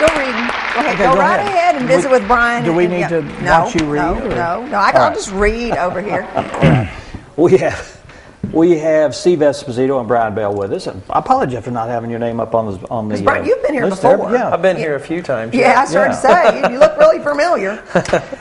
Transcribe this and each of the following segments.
still reading. Go ahead. Okay, go go right ahead. ahead and visit with Brian. Do we need to watch you read? No. I'll just read over here. We have Steve Esposito and Brian Bell with us. And I apologize for not having your name up on the Brian, you've been here list before. there. Yeah. I've been here a few times. Yeah, I started to say, you look really familiar.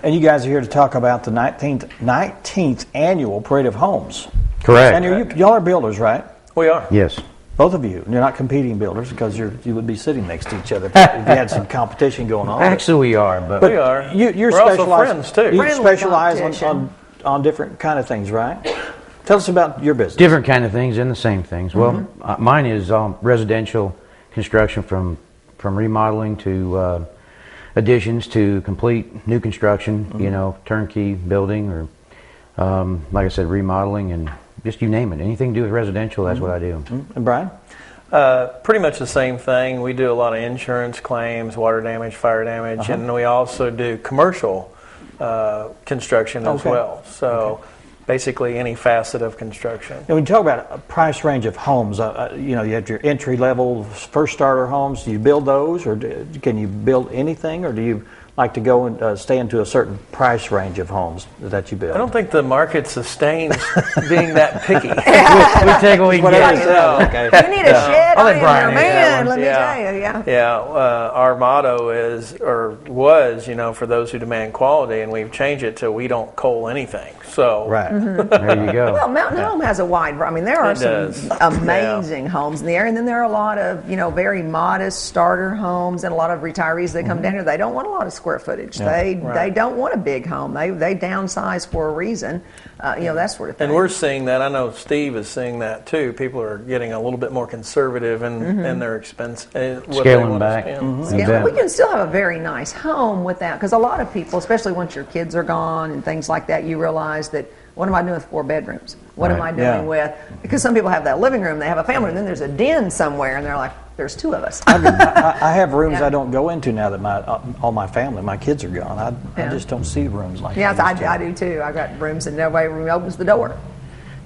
And you guys are here to talk about the 19th annual Parade of Homes. Correct. And y'all are builders, right? We are. Yes. Both of you. You're not competing builders because you would be sitting next to each other if you had some competition going on. Actually, we are. But we are. We're also friends, too. You Friendly specialize on different kind of things, right? Tell us about your business. different kind of things and the same things. Well, mine is residential construction from remodeling to additions to complete new construction, turnkey building or, like I said, remodeling and just you name it. Anything to do with residential, that's what I do. And Brian? Pretty much the same thing. We do a lot of insurance claims, water damage, fire damage, and we also do commercial construction as well. So basically any facet of construction. And when you talk about a price range of homes, you have your entry level, first starter homes. Do you build those, or can you build anything, or do you like to go and stay into a certain price range of homes that you build? I don't think the market sustains being that picky. We take what we can get. You need a shed I'll let on in Brian there, answer man. that one. Let me tell you, Our motto is, or was, for those who demand quality, and we've changed it to we don't coal anything. So Right. There you go. Well, Mountain Home has a wide. I mean, there are some amazing homes in the area, and then there are a lot of very modest starter homes, and a lot of retirees that come down here. They don't want a lot of square footage. They don't want a big home. They downsize for a reason. That sort of thing. And we're seeing that. I know Steve is seeing that too. People are getting a little bit more conservative in their expense. Scaling back. We can still have a very nice home with that, because a lot of people, especially once your kids are gone and things like that, you realize that, what am I doing with 4 bedrooms? What am I doing with, because some people have that living room, they have a family, and then there's a den somewhere, and they're like, there's 2 of us. I have rooms I don't go into now that all my family, my kids are gone. I just don't see rooms like that. I do too. I got rooms and nobody opens the door.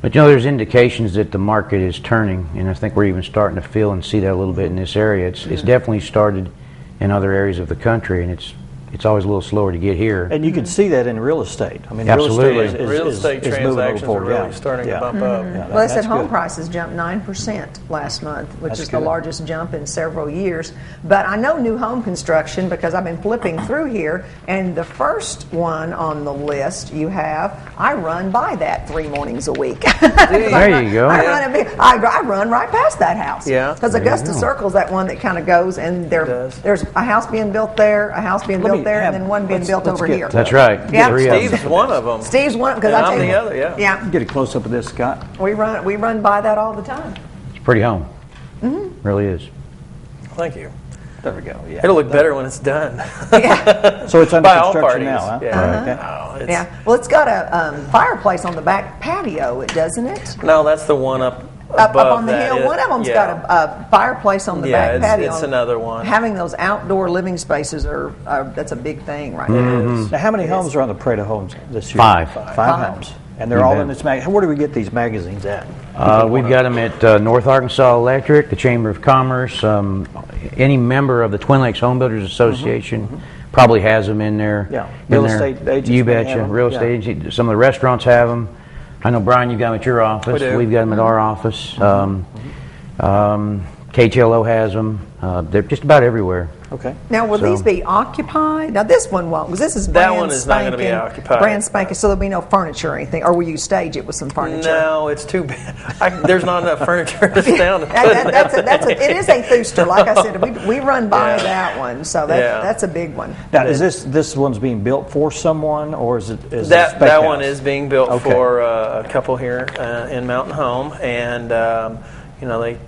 But there's indications that the market is turning, and I think we're even starting to feel and see that a little bit in this area. It's definitely started in other areas of the country, and it's always a little slower to get here. And you can see that in real estate. I mean, absolutely. Real estate transactions are really starting to bump up. Well, they said home prices jumped 9% last month, which is the largest jump in several years. But I know new home construction, because I've been flipping through here, and the first one on the list I run by that 3 mornings a week. There you go. I run right past that house. Yeah. Because Augusta Circle's that one that kind of goes, and there's a house being built there, a house being built there, and then one being built over here. That's right. Yeah. Steve's one of them. Steve's one, because I'm the other. Yeah. Get a close up of this, Scott. We run by that all the time. It's a pretty home. Really is. Thank you. There we go. Yeah. It'll look better when it's done. Yeah. So it's under By all construction parties. now, huh? Yeah. Well, it's got a fireplace on the back patio, doesn't it? No, that's the one up Up on the hill. One of them's got a fireplace on the back patio. It's another one. Having those outdoor living spaces that's a big thing right now. Now, how many homes are on the Parade of Homes this year? 5. 5 homes. And they're all in this magazine. Where do we get these magazines at? We've got them at North Arkansas Electric, the Chamber of Commerce, any member of the Twin Lakes Home Builders Association probably has them in there. Yeah. Real estate agents. You betcha. Real estate agents. Some of the restaurants have them. I know, Brian, you've got them at your office. We do. We've got them at our office. KTLO has them. They're just about everywhere. Okay. Now, will these be occupied? Now, this one won't, because this is That brand one is not going to be spanking, occupied. brand spanking, so there'll be no furniture or anything. Or will you stage it with some furniture? No, it's too bad. There's not enough furniture to sit down. It is a thooster. Like I said, we run by that one, so that's a big one. Now, is this one's being built for someone, or is it a that spec house? one is being built for a couple here in Mountain Home, and they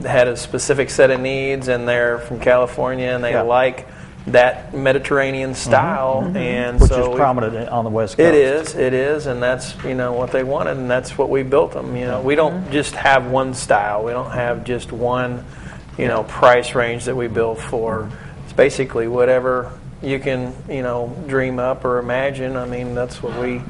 had a specific set of needs, and they're from California, and they like that Mediterranean style, and which so is prominent on the West Coast. It is, and that's what they wanted, and that's what we built them. We don't just have one style. We don't have just one price range that we build for. It's basically whatever you can dream up or imagine. I mean, that's what we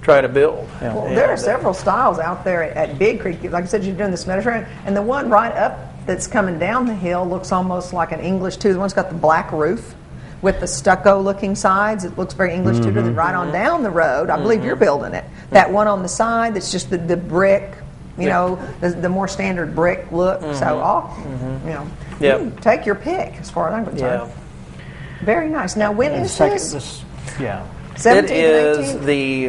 try to build. Well, there are several styles out there at Big Creek. Like I said, you're doing this Mediterranean, and the one right up that's coming down the hill looks almost like an English Tudor. The one's got the black roof with the stucco-looking sides. It looks very English Tudor. Then right on down the road, I believe you're building it. That one on the side that's just the brick, you know, the more standard brick look. So, you know, you can take your pick as far as I'm concerned. Very nice. Now, when is this? 17th it is the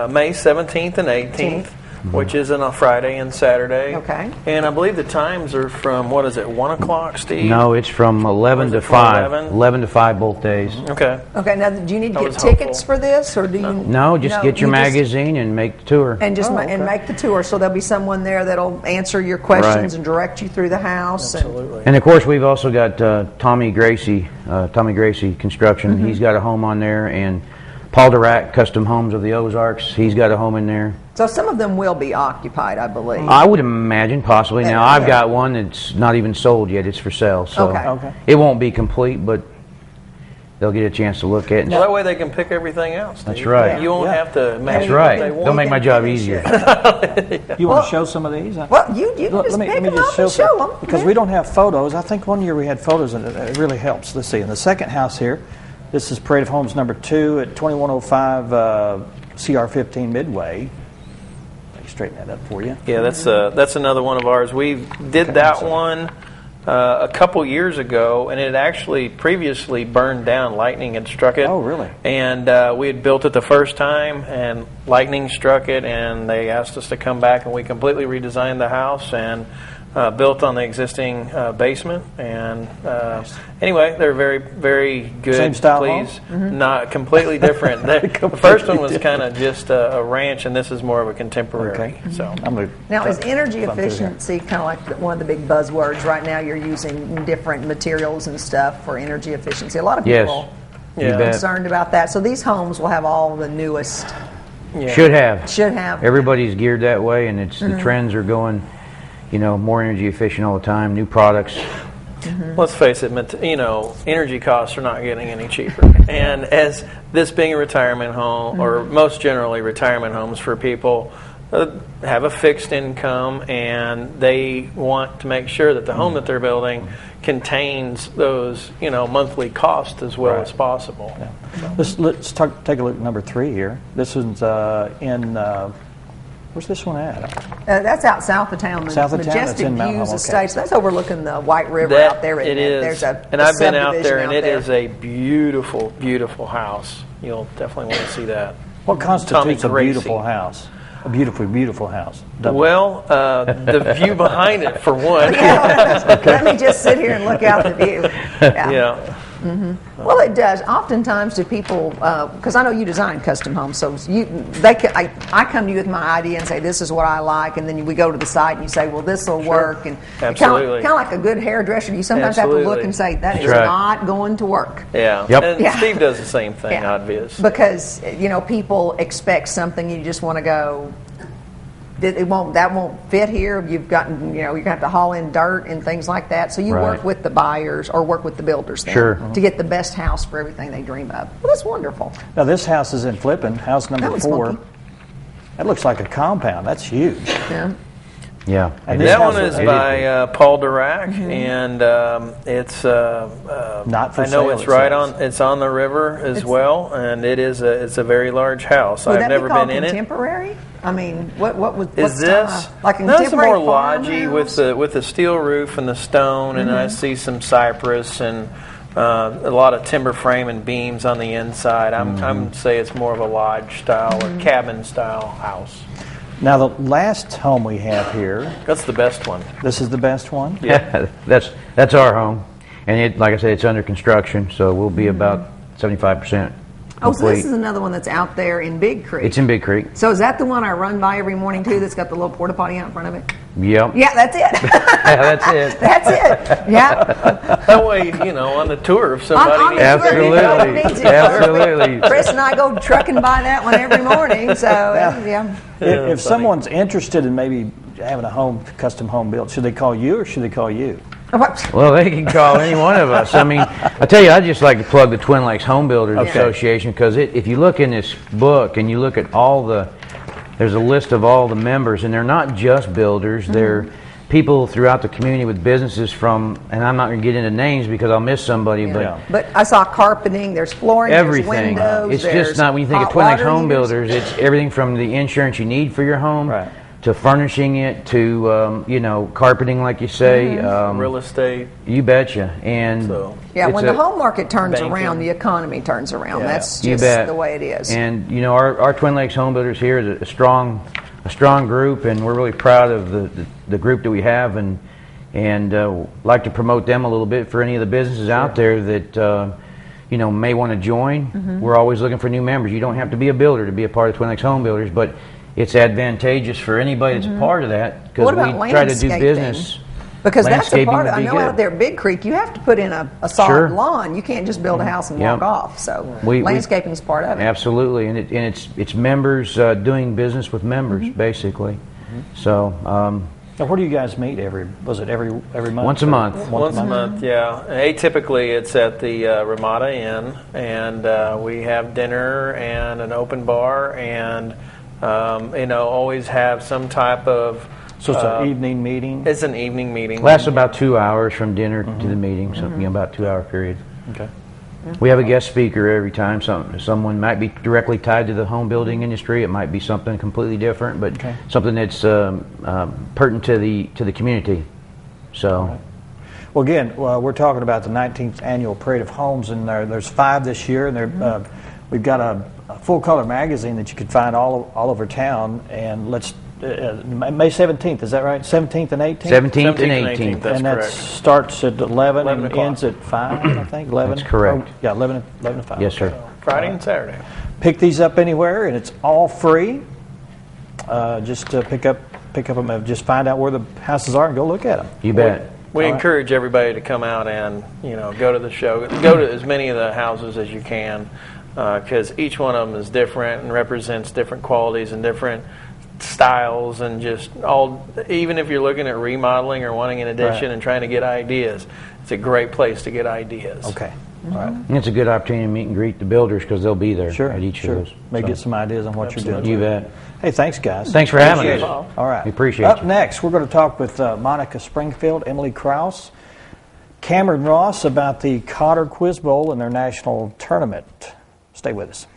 May 17th and 18th. Which is on a Friday and Saturday. Okay. And I believe the times are from, 1 o'clock, Steve? No, it's from 11 to 5. 11 to 5 both days. Okay. Okay, now do you need to get tickets for this, or do you? No, just get your magazine and make the tour. And just and make the tour, so there'll be someone there that'll answer your questions and direct you through the house. Absolutely. And of course, we've also got Tommy Gracie Construction. He's got a home on there, and Paul Dirac, Custom Homes of the Ozarks. He's got a home in there. So some of them will be occupied, I believe. I would imagine, possibly. Now, I've got one that's not even sold yet. It's for sale. So it won't be complete, but they'll get a chance to look at it. Well, that way they can pick everything else. Steve. That's right. You won't have to That's match right. what they want. They'll make my job easier. You want to show some of these? Well, you can just pick them up and show them. Because we don't have photos. I think one year we had photos, and it really helps. Let's see. In the second house here, this is Parade of Homes number 2 at 2105 CR15 Midway. Straighten that up for you. Yeah, that's another one of ours. We did that one a couple years ago, and it had actually previously burned down. Lightning had struck it. Oh, really? And we had built it the first time, and lightning struck it, and they asked us to come back, and we completely redesigned the house and built on the existing basement. And anyway, they're very, very good. Same style please. Not completely different. The first one was kind of just a ranch, and this is more of a contemporary. Okay. So now, is energy efficiency kind of like one of the big buzzwords right now? You're using different materials and stuff for energy efficiency. A lot of people are concerned about that. So these homes will have all the newest. Should have. Everybody's geared that way, and it's the trends are going. You know, more energy efficient all the time, new products. Let's face it, energy costs are not getting any cheaper. And as this being a retirement home, or most generally retirement homes for people, have a fixed income, and they want to make sure that the home that they're building contains those, monthly costs as well as possible. Yeah. Let's take a look at number 3 here. This one's in... where's this one at? That's out south of town. South of town? Majestic That's in Views Mount Estates. That's overlooking the White River out there. It is. There's and I've been out there, and it is a beautiful, beautiful house. You'll definitely want to see that. What constitutes a beautiful house? A beautiful, beautiful house. Well, the view behind it, for one. Let me just sit here and look out the view. Yeah. Well, it does. Oftentimes, do people? Because I know you design custom homes, so I come to you with my idea and say this is what I like, and then we go to the site and you say, well, this will work, and absolutely, kind of like a good hairdresser. You sometimes have to look and say that is not going to work. Yeah. Yep. And Steve does the same thing. Obvious. Because people expect something, you just want to go. That won't fit here. You've gotten, you're going to have to haul in dirt and things like that. So you work with the buyers or work with the builders to get the best house for everything they dream of. Well, that's wonderful. Now this house is in Flippin, house number 4. Funky. That looks like a compound. That's huge. Yeah. And that one is by Paul Dirac, and it's not for I know sale, it's right on. It's on the river as well, and it's a very large house. I've never been in it. Contemporary? I mean, what is this? Like a no, it's contemporary more lodgy with the steel roof and the stone, and I see some cypress and a lot of timber frame and beams on the inside. I'm say it's more of a lodge style or cabin style house. Now the last home we have here. That's the best one. This is the best one. Yeah, that's our home, and like I said, it's under construction, so we'll be about 75%. Oh, so this is another one that's out there in Big Creek. It's in Big Creek. So is that the one I run by every morning too? That's got the little porta potty out in front of it. Yep. Yeah, that's it. That's it. That's it. Yeah. That way, on the tour, if somebody Absolutely. Absolutely. Chris and I go trucking by that one every morning. So If someone's interested in maybe having a custom home built, should they call you or should they call you? Well, they can call any one of us. I mean, I tell you, I just like to plug the Twin Lakes Home Builders Association, because if you look in this book and you look at there's a list of all the members, and they're not just builders. They're people throughout the community with businesses from, and I'm not going to get into names because I'll miss somebody, but I saw carpeting, there's flooring, everything. There's windows, it's just not, when you think of Twin Lakes Home Builders, it's everything from the insurance you need for your home to furnishing it to carpeting, like you say, real estate. You betcha. And when the home market turns around, the economy turns around. That's just the way it is. And our Twin Lakes Home Builders here is a strong group, and we're really proud of the group that we have, and like to promote them a little bit for any of the businesses out there that may want to join. We're always looking for new members. You don't have to be a builder to be a part of Twin Lakes Home Builders, but it's advantageous for anybody that's a part of that, because we try to do business. Because that's a part of, I know out there at Big Creek, you have to put in a solid lawn. You can't just build a house and walk off. So landscaping is part of it. Absolutely, and it's members doing business with members, basically. So. Now, where do you guys meet? Every month? Once a month. Once a month, yeah. Atypically, it's at the Ramada Inn, and we have dinner and an open bar, and always have some type of. So it's an evening meeting? It's an evening meeting. Lasts about 2 hours from dinner to the meeting, so about 2 hour period. Okay. We have a guest speaker every time. Someone might be directly tied to the home building industry. It might be something completely different, but something that's pertinent to the community. So. Well, again, we're talking about the 19th annual Parade of Homes, and there's 5 this year, and we've got a full-color magazine that you can find all over town. And May 17th, is that right? 17th and 18th? 17th and 18th. That's and that correct. Starts at 11 and ends at 5, I think. 11. That's correct. Oh, 11 to 5. Yes, sir. Friday and Saturday. Pick these up anywhere, and it's all free. Just pick up them. Just find out where the houses are and go look at them. You bet. We encourage everybody to come out and go to the show. Go to as many of the houses as you can, because each one of them is different and represents different qualities and different styles, and even if you're looking at remodeling or wanting an addition and trying to get ideas, it's a great place to get ideas. Okay. All right. And it's a good opportunity to meet and greet the builders, because they'll be there at each of those. Maybe get some ideas on what you're doing. You bet. Hey, thanks, guys. Thanks for having us. All right. We appreciate Up you. next, we're going to talk with Monica Springfield, Emily Krause, Cameron Ross about the Cotter Quiz Bowl and their national tournament. Stay with us.